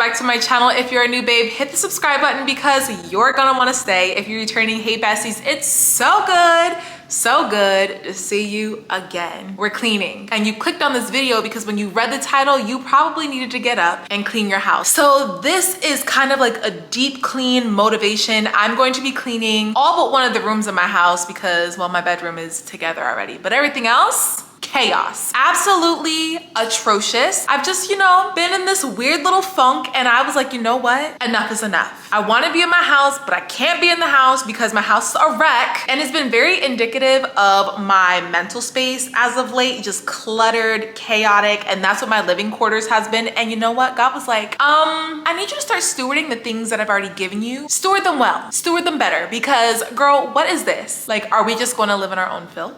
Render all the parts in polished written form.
back to my channel. If you're a new babe, hit the subscribe button because you're gonna want to stay. If you're returning, hey besties, it's so good to see you again. We're cleaning, and you clicked on this video because when you read the title, you probably needed to get up and clean your house. So this is kind of like a deep clean motivation. I'm going to be cleaning all but one of the rooms in my house because, well, my bedroom is together already, but everything else, chaos. Absolutely atrocious. I've just, been in this weird little funk, and I was like, you know what? Enough is enough. I want to be in my house, but I can't be in the house because my house is a wreck. And it's been very indicative of my mental space as of late, just cluttered, chaotic, and that's what my living quarters has been. And you know what? God was like, I need you to start stewarding the things that I've already given you. Steward them well, steward them better, because girl, what is this? Like, are we just going to live in our own filth?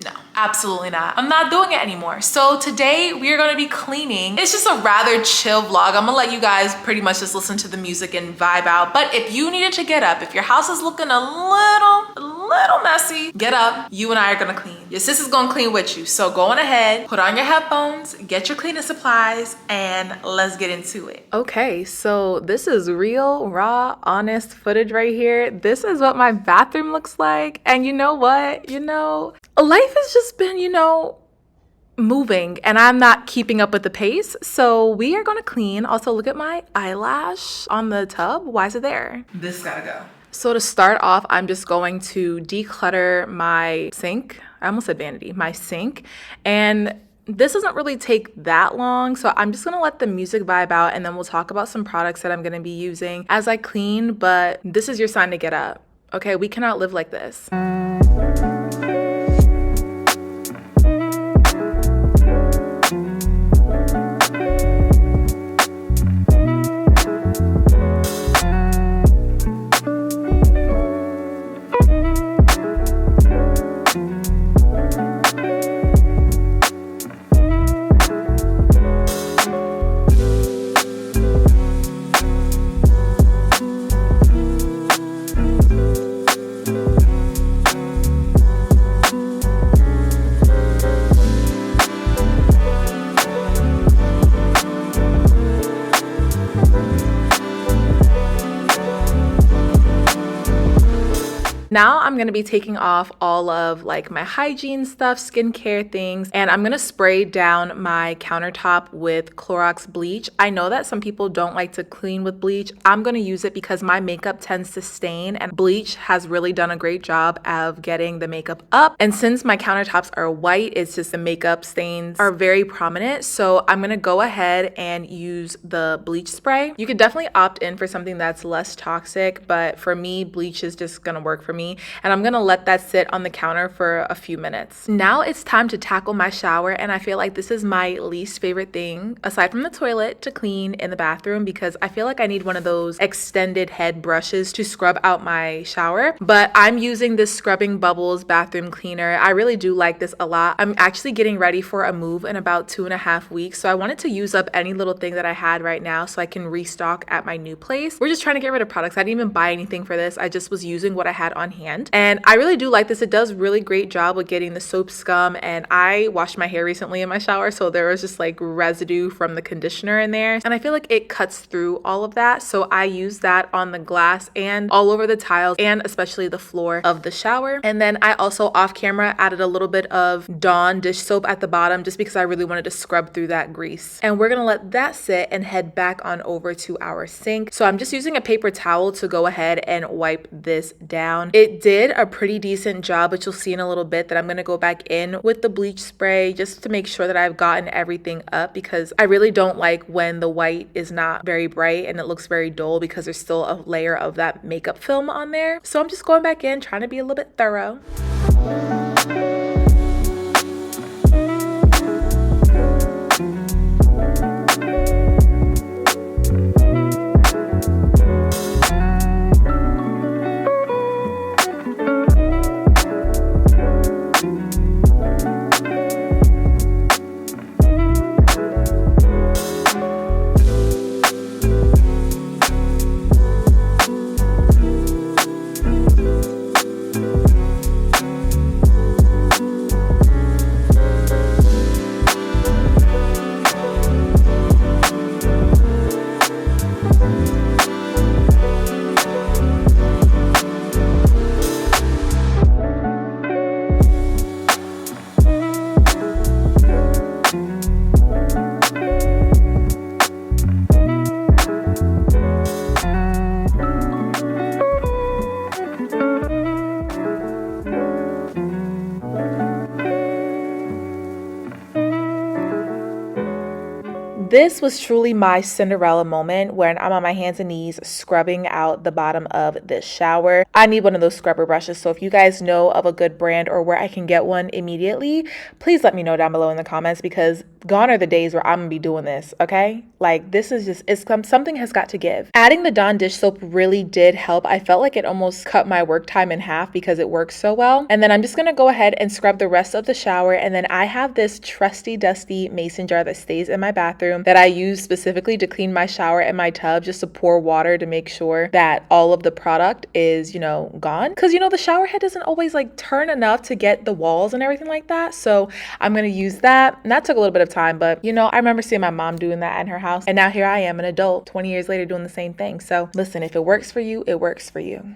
No, absolutely not. I'm not doing it anymore. So today we are going to be cleaning. It's just a rather chill vlog. I'm gonna let you guys pretty much just listen to the music and vibe out. But if you needed to get up, if your house is looking a little messy, get up. You and I are gonna clean. Your sis is gonna clean with you. So go on ahead, put on your headphones, get your cleaning supplies, and let's get into it. Okay, so this is real, raw, honest footage right here. This is what my bathroom looks like. And you know what? Life has just been, moving, and I'm not keeping up with the pace. So we are gonna clean. Also, look at my eyelash on the tub. Why is it there? This gotta go. So to start off, I'm just going to declutter my sink. I almost said vanity, my sink. And this doesn't really take that long. So I'm just gonna let the music vibe out, and then we'll talk about some products that I'm gonna be using as I clean. But this is your sign to get up. Okay, we cannot live like this. Now I'm gonna be taking off all of like my hygiene stuff, skincare things, and I'm gonna spray down my countertop with Clorox bleach. I know that some people don't like to clean with bleach. I'm gonna use it because my makeup tends to stain, and bleach has really done a great job of getting the makeup up. And since my countertops are white, it's just the makeup stains are very prominent. So I'm gonna go ahead and use the bleach spray. You could definitely opt in for something that's less toxic, but for me, bleach is just gonna work for me. And I'm gonna let that sit on the counter for a few minutes. Now it's time to tackle my shower, and I feel like this is my least favorite thing, aside from the toilet, to clean in the bathroom, because I feel like I need one of those extended head brushes to scrub out my shower. But I'm using this Scrubbing Bubbles bathroom cleaner. I really do like this a lot. I'm actually getting ready for a move in about 2.5 weeks, so I wanted to use up any little thing that I had right now so I can restock at my new place. We're just trying to get rid of products. I didn't even buy anything for this. I just was using what I had on hand, and I really do like this. It does really great job with getting the soap scum, and I washed my hair recently in my shower, so there was just like residue from the conditioner in there, and I feel like it cuts through all of that. So I use that on the glass and all over the tiles, and especially the floor of the shower. And then I also off camera added a little bit of Dawn dish soap at the bottom just because I really wanted to scrub through that grease. And we're gonna let that sit and head back on over to our sink. So I'm just using a paper towel to go ahead and wipe this down. It did a pretty decent job, but you'll see in a little bit that I'm gonna go back in with the bleach spray just to make sure that I've gotten everything up, because I really don't like when the white is not very bright and it looks very dull because there's still a layer of that makeup film on there. So I'm just going back in, trying to be a little bit thorough. this was truly my Cinderella moment when I'm on my hands and knees scrubbing out the bottom of this shower. I need one of those scrubber brushes, so if you guys know of a good brand or where I can get one immediately, please let me know down below in the comments, because gone are the days where I'm gonna be doing this, okay? Like, this is just, something has got to give. Adding the Dawn dish soap really did help. I felt like it almost cut my work time in half because it works so well. And then I'm just gonna go ahead and scrub the rest of the shower, and then I have this trusty dusty mason jar that stays in my bathroom that I use specifically to clean my shower and my tub, just to pour water to make sure that all of the product is, gone. Because, the shower head doesn't always like turn enough to get the walls and everything like that. So I'm going to use that. And that took a little bit of time, but I remember seeing my mom doing that in her house. And now here I am, an adult, 20 years later, doing the same thing. So listen, if it works for you, it works for you.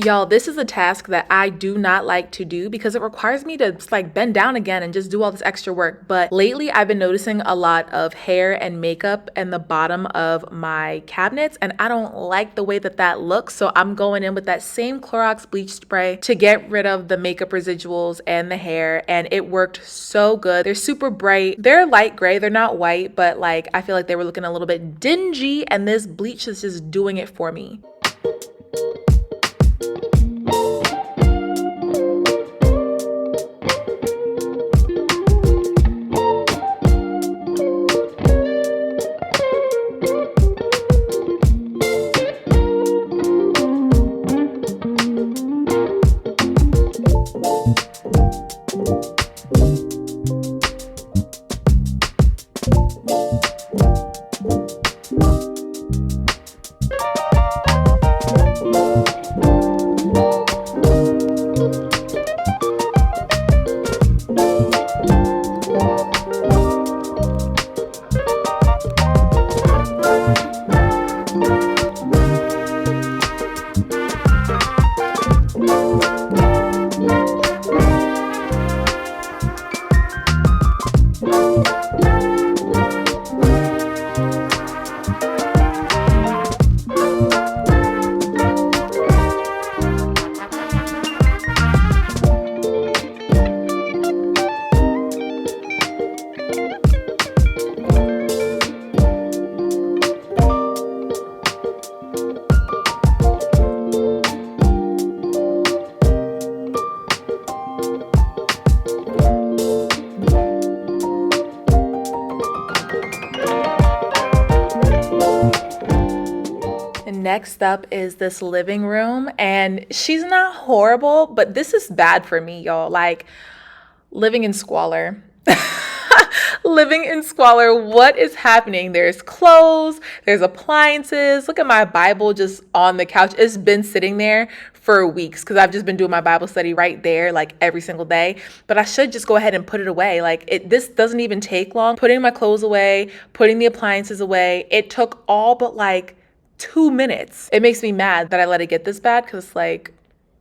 Y'all, this is a task that I do not like to do because it requires me to like bend down again and just do all this extra work. But lately I've been noticing a lot of hair and makeup in the bottom of my cabinets, and I don't like the way that looks. So I'm going in with that same Clorox bleach spray to get rid of the makeup residuals and the hair, and it worked so good. They're super bright. They're light gray. They're not white, but like I feel like they were looking a little bit dingy, and this bleach is just doing it for me. Next up is this living room, and she's not horrible, but this is bad for me, y'all. Like, living in squalor. Living in squalor. What is happening? There's clothes, there's appliances. Look at my Bible just on the couch. It's been sitting there for weeks because I've just been doing my Bible study right there, like every single day. But I should just go ahead and put it away. Like, this doesn't even take long. Putting my clothes away, putting the appliances away. It took all but like 2 minutes. It makes me mad that I let it get this bad, because it's like,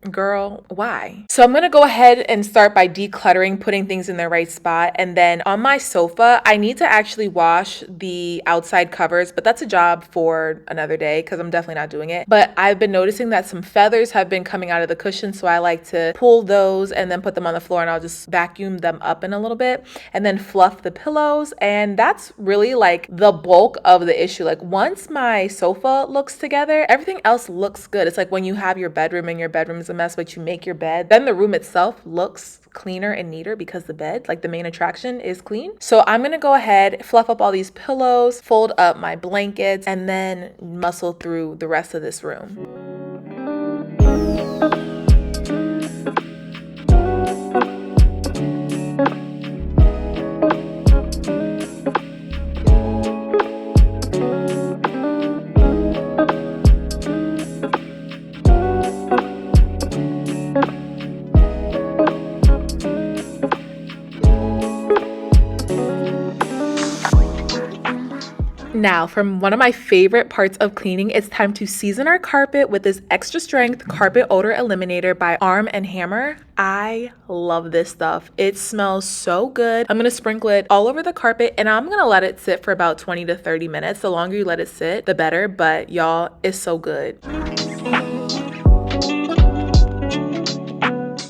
girl, why? So I'm gonna go ahead and start by decluttering, putting things in their right spot. And then on my sofa, I need to actually wash the outside covers, but that's a job for another day because I'm definitely not doing it. But I've been noticing that some feathers have been coming out of the cushion, so I like to pull those and then put them on the floor, and I'll just vacuum them up in a little bit and then fluff the pillows. And that's really like the bulk of the issue. Like, once my sofa looks together, everything else looks good. It's like when you have your bedroom and your bedroom is a mess, but you make your bed, then the room itself looks cleaner and neater because the bed, like the main attraction, is clean. So I'm gonna go ahead, fluff up all these pillows, fold up my blankets, and then muscle through the rest of this room. now, from one of my favorite parts of cleaning, it's time to season our carpet with this extra strength carpet odor eliminator by Arm & Hammer. I love this stuff. It smells so good. I'm gonna sprinkle it all over the carpet and I'm gonna let it sit for about 20 to 30 minutes. The longer you let it sit, the better, but y'all, it's so good.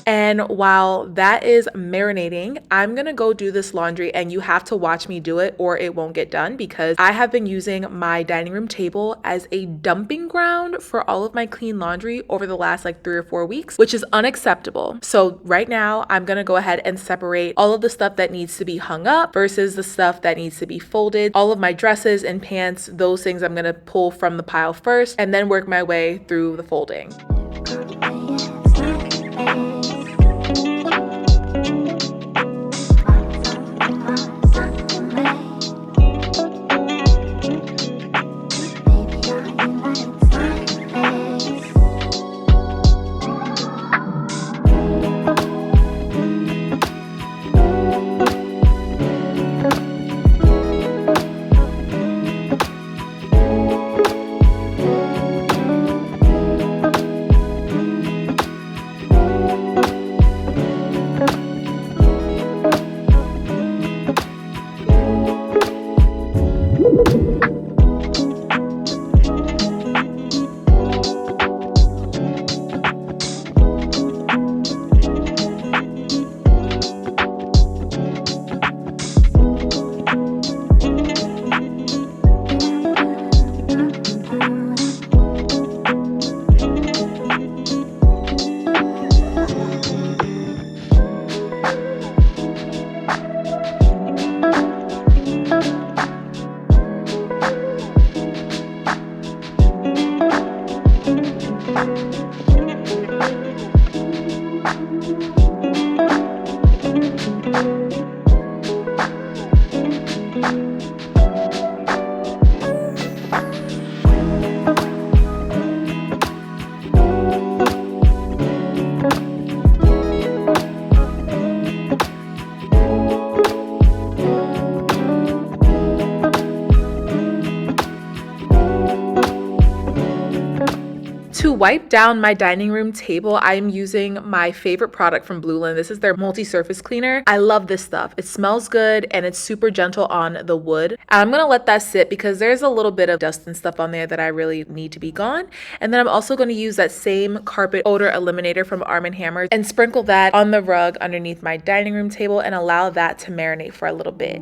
And while that is marinating, I'm gonna go do this laundry, and you have to watch me do it or it won't get done, because I have been using my dining room table as a dumping ground for all of my clean laundry over the last like 3 or 4 weeks, which is unacceptable. So right now I'm gonna go ahead and separate all of the stuff that needs to be hung up versus the stuff that needs to be folded. All of my dresses and pants, those things I'm gonna pull from the pile first and then work my way through the folding. To wipe down my dining room table, I am using my favorite product from Blueland. This is their multi-surface cleaner. I love this stuff. It smells good and it's super gentle on the wood. I'm gonna let that sit because there's a little bit of dust and stuff on there that I really need to be gone. And then I'm also gonna use that same carpet odor eliminator from Arm & Hammer and sprinkle that on the rug underneath my dining room table and allow that to marinate for a little bit.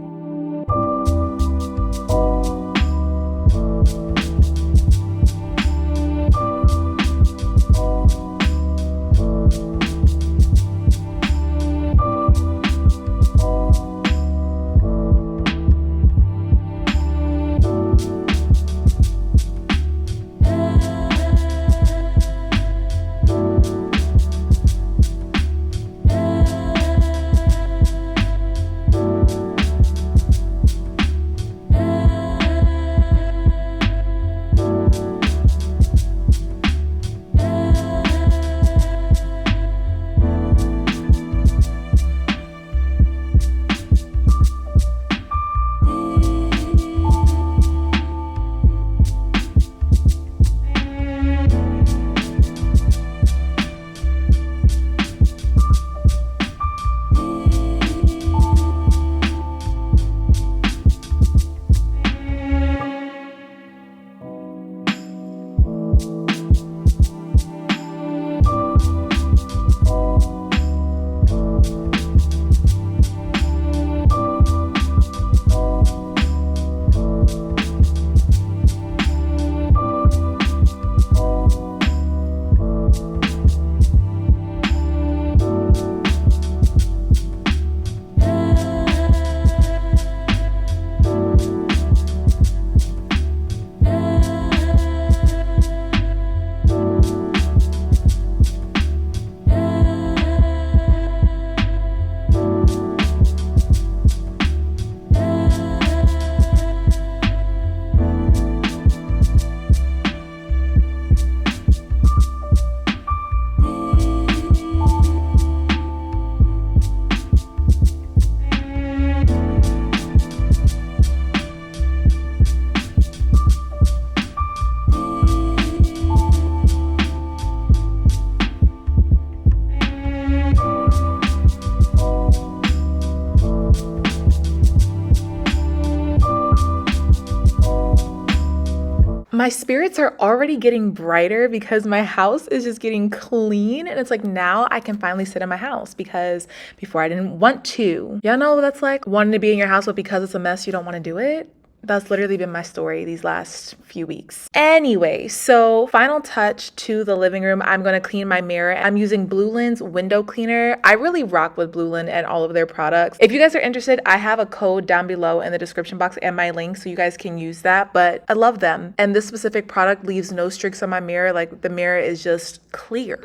my spirits are already getting brighter because my house is just getting clean. And it's like, now I can finally sit in my house, because before I didn't want to. Y'all know what that's like? Wanting to be in your house, but because it's a mess, you don't want to do it. That's literally been my story these last few weeks. Anyway, so final touch to the living room. I'm going to clean my mirror. I'm using Blueland's window cleaner. I really rock with Blueland and all of their products. If you guys are interested, I have a code down below in the description box and my link, so you guys can use that. But I love them. And this specific product leaves no streaks on my mirror. Like, the mirror is just clear.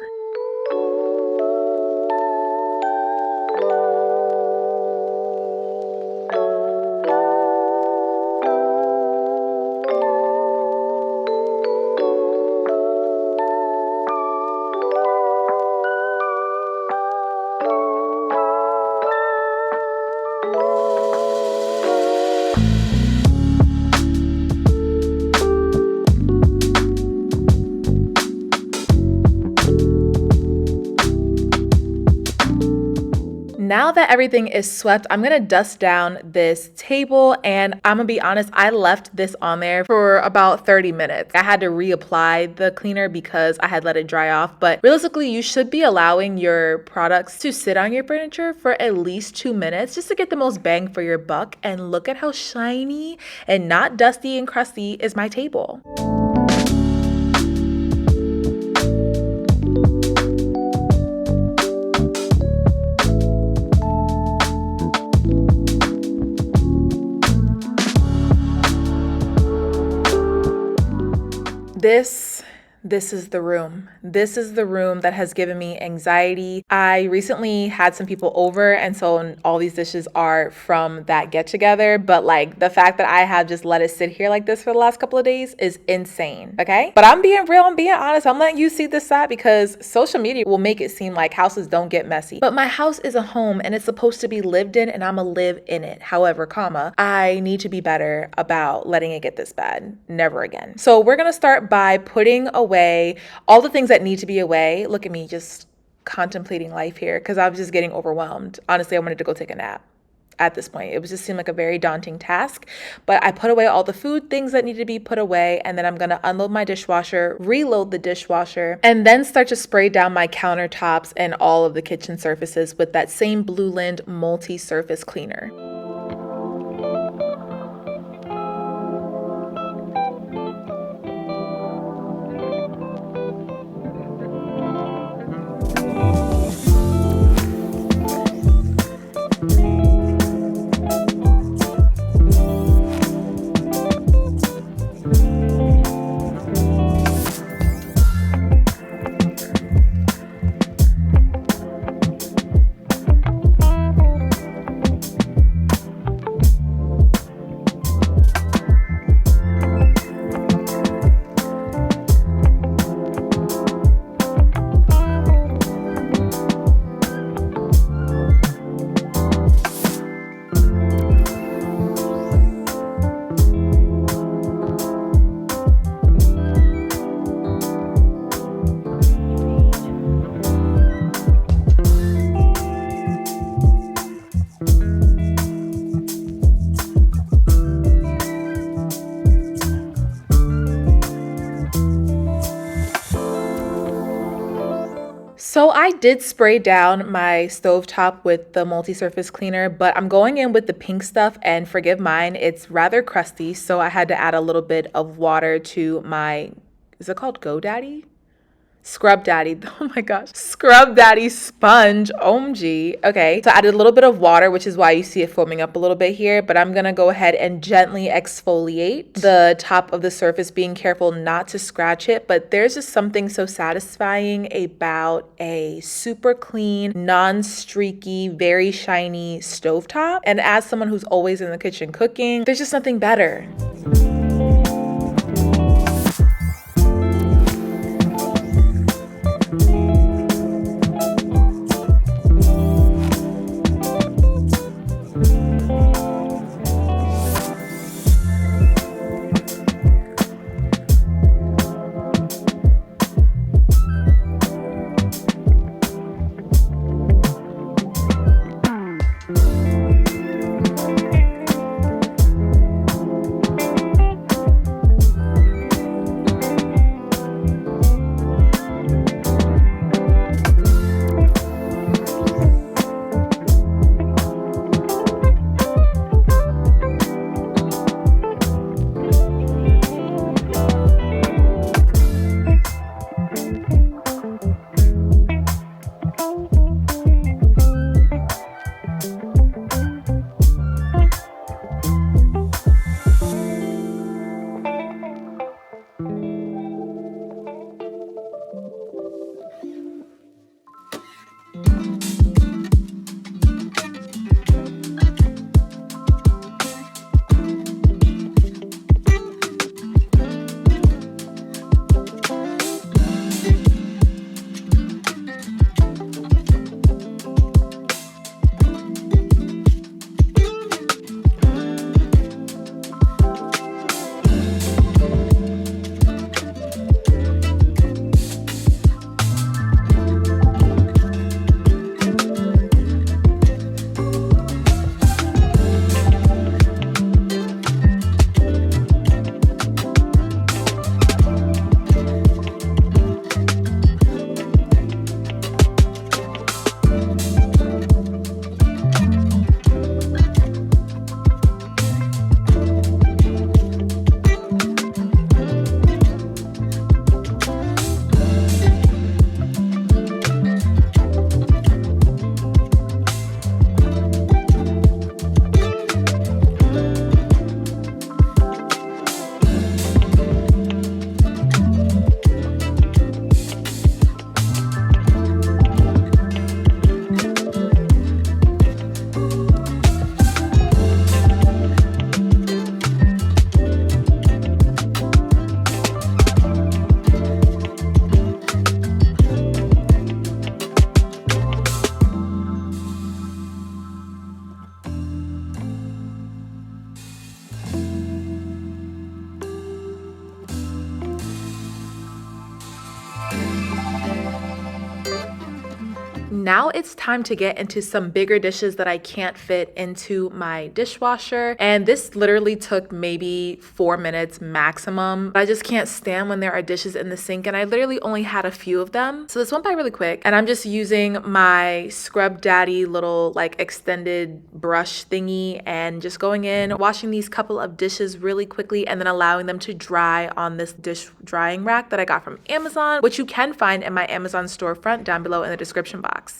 Now that everything is swept, I'm gonna dust down this table, and I'm gonna be honest, I left this on there for about 30 minutes. I had to reapply the cleaner because I had let it dry off, but realistically, you should be allowing your products to sit on your furniture for at least 2 minutes just to get the most bang for your buck. And look at how shiny and not dusty and crusty is my table. This is the room. This is the room that has given me anxiety. I recently had some people over, and so all these dishes are from that get together, but like the fact that I have just let it sit here like this for the last couple of days is insane, okay? But I'm being real, I'm being honest. I'm letting you see this side because social media will make it seem like houses don't get messy. But my house is a home and it's supposed to be lived in, and I'ma live in it. However, I need to be better about letting it get this bad. Never again. So we're gonna start by putting away all the things that need to be away. Look at me just contemplating life here because I was just getting overwhelmed. Honestly, I wanted to go take a nap at this point. It was just seemed like a very daunting task, but I put away all the food things that need to be put away, and then I'm gonna unload my dishwasher, reload the dishwasher, and then start to spray down my countertops and all of the kitchen surfaces with that same Blueland multi-surface cleaner. So I did spray down my stovetop with the multi-surface cleaner, but I'm going in with the pink stuff, and forgive mine, it's rather crusty, so I had to add a little bit of water to my, is it called GoDaddy? Scrub Daddy. Oh my gosh. Scrub Daddy sponge. OMG. Okay. So I added a little bit of water, which is why you see it foaming up a little bit here, but I'm going to go ahead and gently exfoliate the top of the surface, being careful not to scratch it. But there's just something so satisfying about a super clean, non-streaky, very shiny stovetop. And as someone who's always in the kitchen cooking, there's just nothing better. now it's time to get into some bigger dishes that I can't fit into my dishwasher. And this literally took maybe 4 minutes maximum. I just can't stand when there are dishes in the sink, and I literally only had a few of them. So this went by really quick, and I'm just using my Scrub Daddy little like extended brush thingy and just going in, washing these couple of dishes really quickly, and then allowing them to dry on this dish drying rack that I got from Amazon, which you can find in my Amazon storefront down below in the description box.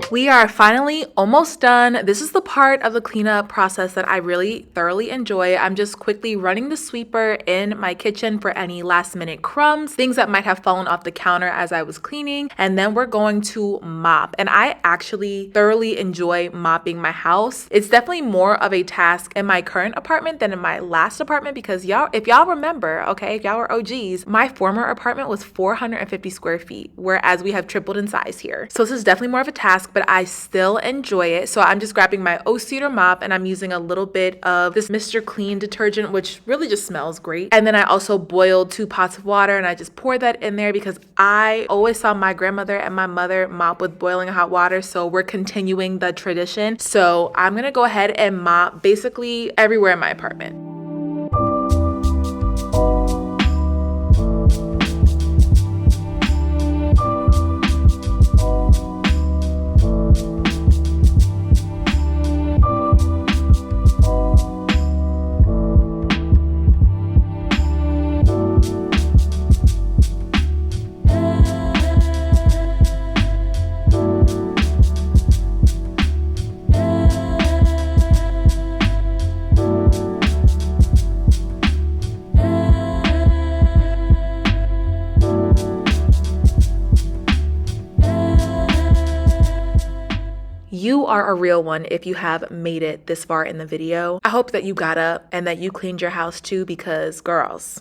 We are finally almost done. This is the part of the cleanup process that I really thoroughly enjoy. I'm just quickly running the sweeper in my kitchen for any last minute crumbs, things that might have fallen off the counter as I was cleaning, and then we're going to mop. And I actually thoroughly enjoy mopping my house. It's definitely more of a task in my current apartment than in my last apartment because if y'all remember, okay, if y'all were OGs, my former apartment was 450 square feet, whereas we have tripled in size here. So this is definitely more of a task, but I still enjoy it. So I'm just grabbing my O-Cedar mop and I'm using a little bit of this Mr. Clean detergent, which really just smells great. And then I also boiled 2 pots of water and I just poured that in there because I always saw my grandmother and my mother mop with boiling hot water. So we're continuing the tradition. So I'm gonna go ahead and mop basically everywhere in my apartment. You are a real one if you have made it this far in the video. I hope that you got up and that you cleaned your house too, because girls,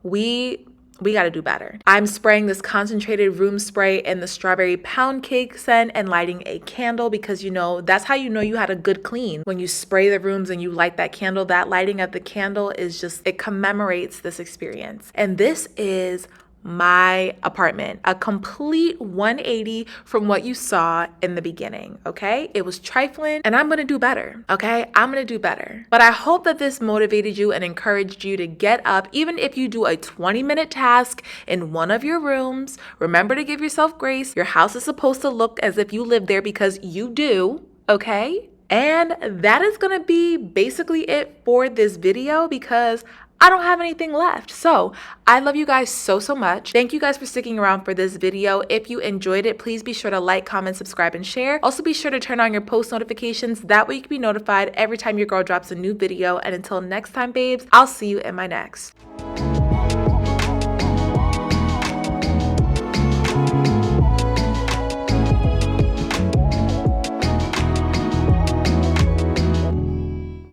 we got to do better. I'm spraying this concentrated room spray in the strawberry pound cake scent and lighting a candle because that's how you had a good clean. When you spray the rooms and you light that candle, that lighting of the candle is it commemorates this experience. And this is my apartment, a complete 180 from what you saw in the beginning, okay? It was trifling and I'm gonna do better, okay? I'm gonna do better. But I hope that this motivated you and encouraged you to get up, even if you do a 20-minute task in one of your rooms. Remember to give yourself grace. Your house is supposed to look as if you live there because you do, okay? And that is gonna be basically it for this video because I don't have anything left. So I love you guys so much. Thank you guys for sticking around for this video. If you enjoyed it, please be sure to like, comment, subscribe, and share. Also be sure to turn on your post notifications. That way you can be notified every time your girl drops a new video. And until next time, babes, I'll see you in my next.